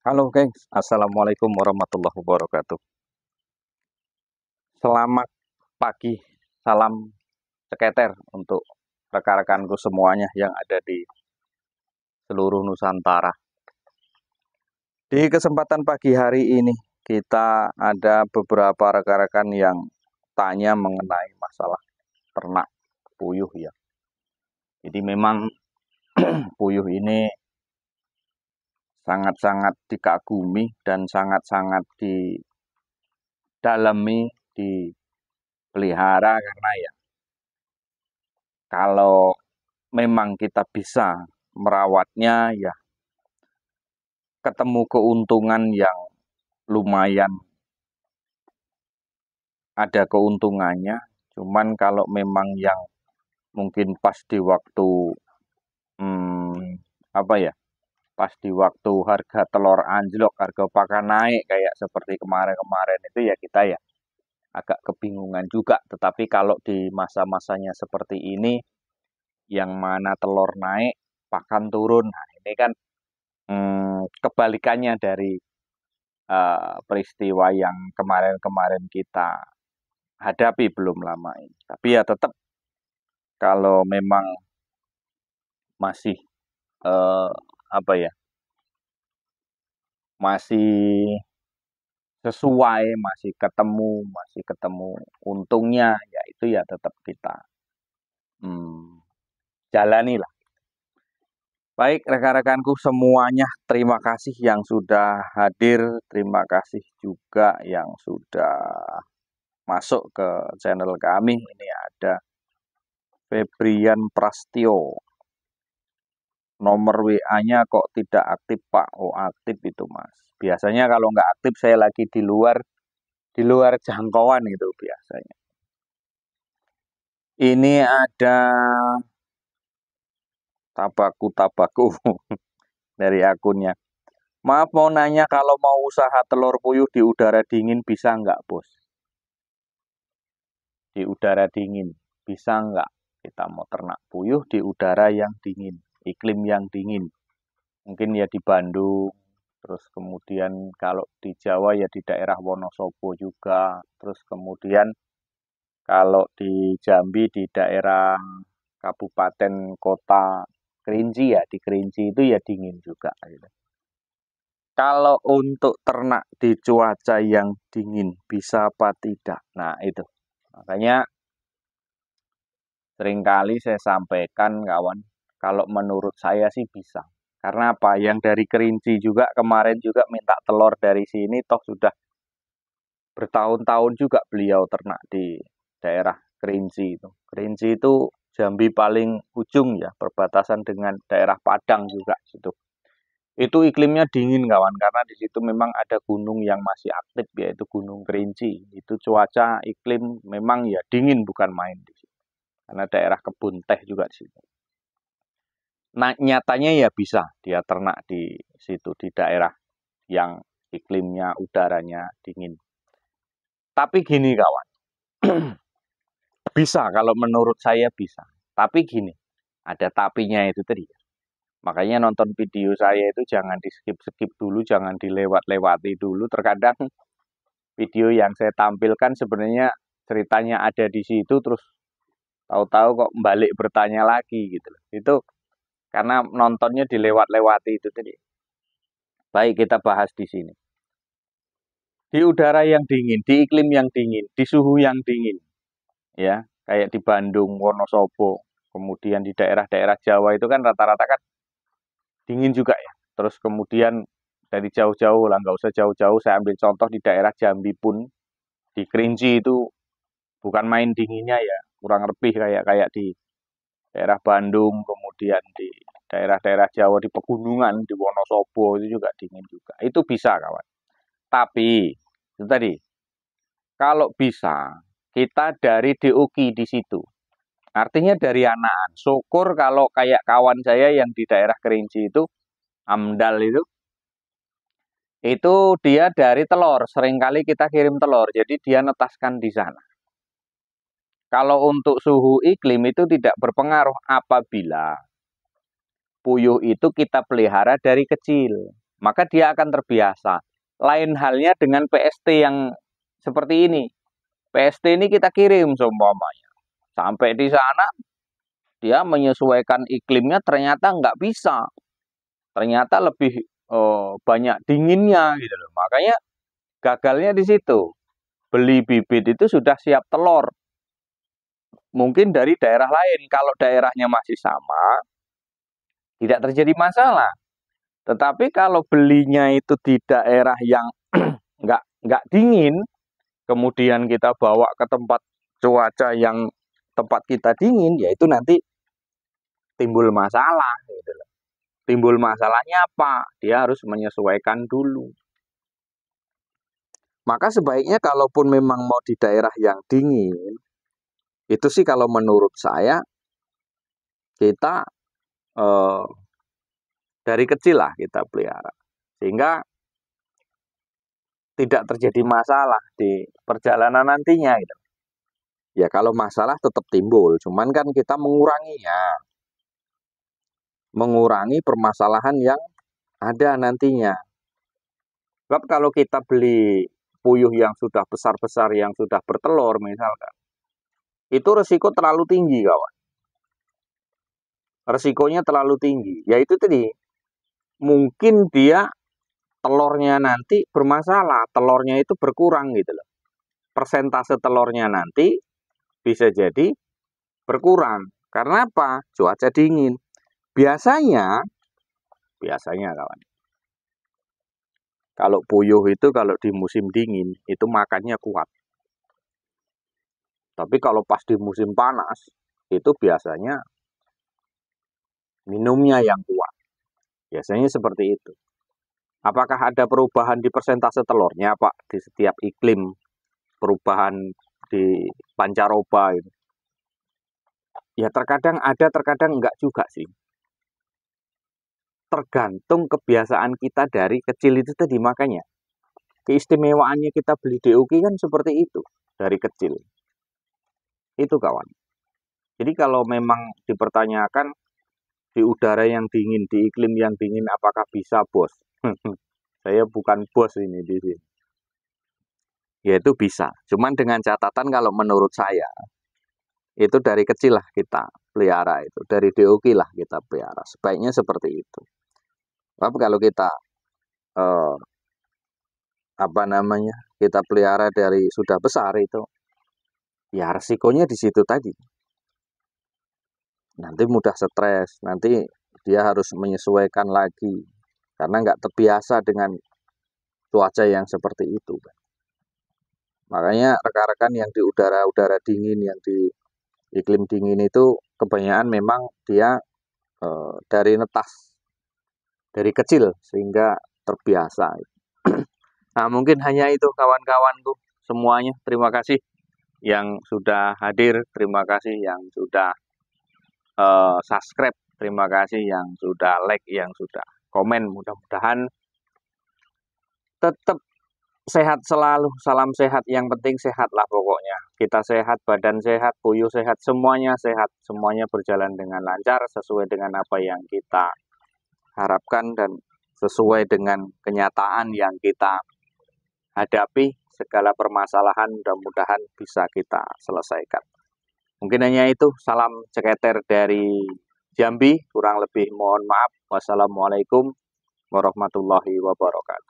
Halo gengs, Assalamualaikum warahmatullahi wabarakatuh. Selamat pagi, salam ceketer untuk rekan-rekanku semuanya yang ada di seluruh Nusantara. Di kesempatan pagi hari ini, kita ada beberapa rekan-rekan yang tanya mengenai masalah ternak puyuh ya. Jadi memang puyuh ini sangat-sangat dikagumi dan sangat-sangat didalami, dipelihara karena ya kalau memang kita bisa merawatnya ya ketemu keuntungan yang lumayan ada keuntungannya. Cuman kalau memang yang mungkin pas di waktu apa ya, pas di waktu harga telur anjlok, harga pakan naik kayak seperti kemarin-kemarin itu ya kita ya agak kebingungan juga. Tetapi kalau di masa-masanya seperti ini, yang mana telur naik, pakan turun, nah ini kan kebalikannya dari peristiwa yang kemarin-kemarin kita hadapi belum lama ini. Tapi ya tetap kalau memang masih apa ya, masih sesuai, masih ketemu untungnya, ya itu ya tetap kita jalani lah. Baik rekan-rekanku semuanya, terima kasih yang sudah hadir, terima kasih juga yang sudah masuk ke channel kami. Ini ada Febrian Prastio. Nomor WA-nya kok tidak aktif Pak? Oh aktif itu Mas. Biasanya kalau nggak aktif saya lagi di luar jangkauan gitu biasanya. Ini ada tabaku dari akunnya. Maaf mau nanya kalau mau usaha telur puyuh di udara dingin bisa nggak bos? Di udara dingin bisa nggak? Kita mau ternak puyuh di udara yang dingin, iklim yang dingin. Mungkin ya di Bandung, terus kemudian kalau di Jawa ya di daerah Wonosobo juga, terus kemudian kalau di Jambi di daerah Kabupaten Kota Kerinci ya, di Kerinci itu ya dingin juga gitu. Kalau untuk ternak di cuaca yang dingin bisa apa tidak? Nah itu makanya seringkali saya sampaikan kawan, kalau menurut saya sih bisa. Karena apa? Yang dari Kerinci juga kemarin juga minta telur dari sini, toh sudah bertahun-tahun juga beliau ternak di daerah Kerinci itu. Kerinci itu Jambi paling ujung ya, perbatasan dengan daerah Padang juga situ. Itu iklimnya dingin kawan, karena di situ memang ada gunung yang masih aktif yaitu Gunung Kerinci. Itu cuaca iklim memang ya dingin bukan main di situ. Karena daerah kebun teh juga di situ. Nah, nyatanya ya bisa dia ternak di situ di daerah yang iklimnya udaranya dingin. Tapi gini kawan, bisa kalau menurut saya bisa. Tapi gini, ada tapinya itu tadi. Makanya nonton video saya itu jangan di skip-skip dulu, jangan dilewat-lewati dulu. Terkadang video yang saya tampilkan sebenarnya ceritanya ada di situ terus tahu-tahu kok balik bertanya lagi gitu loh. Itu karena nontonnya dilewat-lewati itu tadi. Baik kita bahas di sini. Di udara yang dingin, di iklim yang dingin, di suhu yang dingin, ya kayak di Bandung, Wonosobo, kemudian di daerah-daerah Jawa itu kan rata-rata kan dingin juga ya. Terus kemudian dari jauh-jauh lah, nggak usah jauh-jauh, saya ambil contoh di daerah Jambi pun, di Kerinci itu bukan main dinginnya ya, kurang lebih kayak kayak di daerah Bandung, kemudian di daerah-daerah Jawa di pegunungan, di Wonosobo itu juga dingin juga. Itu bisa kawan. Tapi itu tadi, kalau bisa kita dari DOQ di situ. Artinya dari anakan. Syukur kalau kayak kawan saya yang di daerah Kerinci itu, Amdal itu dia dari telur. Seringkali kita kirim telur, jadi dia netaskan di sana. Kalau untuk suhu iklim itu tidak berpengaruh apabila puyuh itu kita pelihara dari kecil. maka dia akan terbiasa. Lain halnya dengan PST yang seperti ini. PST ini kita kirim seumpamanya. Sampai di sana, dia menyesuaikan iklimnya ternyata nggak bisa. Ternyata lebih banyak dinginnya gitu loh. Makanya gagalnya di situ. Beli bibit itu sudah siap telur. Mungkin dari daerah lain. Kalau daerahnya masih sama, tidak terjadi masalah. Tetapi kalau belinya itu di daerah yang nggak dingin, kemudian kita bawa ke tempat cuaca yang tempat kita dingin, ya itu nanti timbul masalah. Gitu loh. Timbul masalahnya apa? Dia harus menyesuaikan dulu. Maka sebaiknya kalaupun memang mau di daerah yang dingin, itu sih kalau menurut saya kita dari kecil lah kita pelihara. Sehingga tidak terjadi masalah di perjalanan nantinya. Gitu. Ya kalau masalah tetap timbul, cuman kan kita menguranginya. Mengurangi permasalahan yang ada nantinya. Sebab kalau kita beli puyuh yang sudah besar-besar, yang sudah bertelur misalkan, itu resiko terlalu tinggi kawan. Resikonya terlalu tinggi. Yaitu tadi, mungkin dia telurnya nanti bermasalah, telurnya itu berkurang gitu loh. Persentase telurnya nanti bisa jadi berkurang. Karena apa? Cuaca dingin. Biasanya kawan, kalau puyuh itu kalau di musim dingin itu makannya kuat. Tapi kalau pas di musim panas itu biasanya minumnya yang kuat. Biasanya seperti itu. Apakah ada perubahan di persentase telurnya, Pak, di setiap iklim? Perubahan di pancaroba gitu. Ya terkadang ada, terkadang enggak juga sih. Tergantung kebiasaan kita dari kecil itu tadi, makanya keistimewaannya kita beli DOQ kan seperti itu dari kecil. Itu kawan. Jadi kalau memang dipertanyakan di udara yang dingin, di iklim yang dingin, apakah bisa, bos? Saya bukan bos ini di sini. Ya itu bisa. Cuman dengan catatan kalau menurut saya, itu dari kecil lah kita pelihara itu. Dari DOQ lah kita pelihara. Sebaiknya seperti itu. Tapi kalau kita kita pelihara dari sudah besar itu, ya resikonya di situ tadi. Nanti mudah stres, nanti dia harus menyesuaikan lagi karena nggak terbiasa dengan cuaca yang seperti itu. Makanya rekan-rekan yang di udara dingin, yang di iklim dingin itu kebanyakan memang dia dari netas, dari kecil sehingga terbiasa. Nah mungkin hanya itu kawan-kawanku semuanya. Terima kasih yang sudah hadir, terima kasih yang sudah subscribe, terima kasih yang sudah like, yang sudah komen. Mudah-mudahan tetap sehat selalu, salam sehat, yang penting sehat lah pokoknya. Kita sehat, badan sehat, puyuh sehat, semuanya berjalan dengan lancar, sesuai dengan apa yang kita harapkan dan sesuai dengan kenyataan yang kita hadapi. Segala permasalahan mudah-mudahan bisa kita selesaikan. Mungkin hanya itu, salam ceketer dari Jambi, kurang lebih mohon maaf. Wassalamualaikum warahmatullahi wabarakatuh.